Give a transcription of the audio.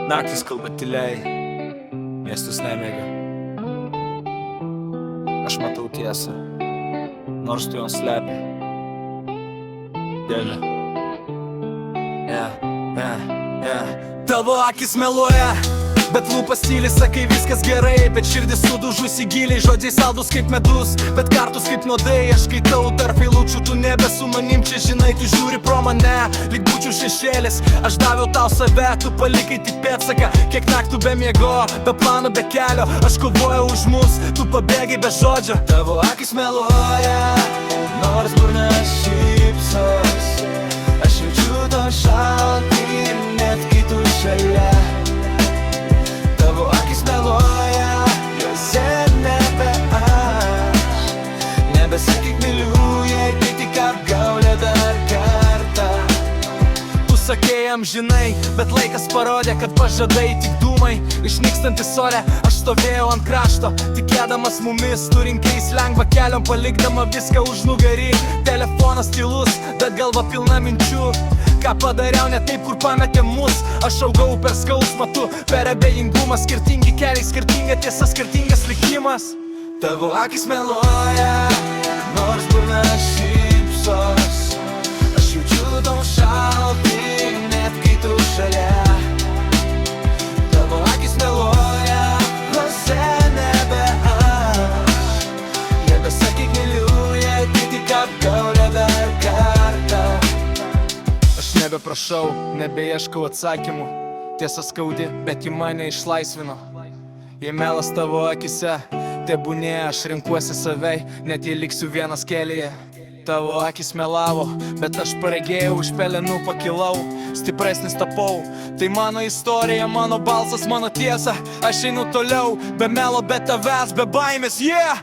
Naktis kalba tyliai, miestus nemėga. Aš matau tiesą, nors tu jos slepi. Dėlė. Tavo akis meluoja, bet lūpas tyli, sakai viskas gerai. Bet širdis sudužusi giliai, žodžiai saldus kaip medus, bet kartus kaip nuodai. Aš skaitau tarp eilučių, tu nebe su manim čia, žinai, tu žiūri pro mane lyg būčiau šešėlis. Aš daviau tau save, tu palikai tik pėdsaką. Kiek naktų be miego, be plano, be kelio. Aš kovojau už mus, tu pabėgai be žodžio. Tavo akis meluoja, nors burna šypsos. Aš jaučiu to šaltį, net kai tu šalia. Tavo akis meluoja, jose nebe aš. Nebesakyk myliu, jei tai tik apgaulė dar kartą. Tu sakei amžinai, bet laikas parodė, kad pažadai tik dūmai išnykstantis ore. Aš stovėjau ant krašto, tikėdamas mumis. Tu rinkeis lengvą keliom, palikdama viską už nugarį. Telefonas tylus, bet galva pilna minčių. Ką padariau ne taip, kur pametė mus. Aš augau per skausmą, tu per abejingumą. Skirtingi keliai, skirtinga tiesa, skirtingas likimas. Tavo akis meluoja, nors burna šypsos. Aš jaučiu tau šaltį, net kai tu šalia. Tavo akis meluoja, jose nebe aš. Nebesakyk myliu, jei tai tik apgaulė dar kartą. Nebeprašau, nebeieškau atsakymų. Tiesa skaudi, bet ji mane išlaisvino. Jei melas tavo akise, tebūnie aš renkuosi savei, net jei liksiu vienas kelyje. Tavo akis melavo, bet aš paregėjau, iš pelenų pakilau, stipresnis tapau. Tai mano istorija, mano balsas, mano tiesa. Aš einu toliau, be melo, be tavęs, be baimės, yeah!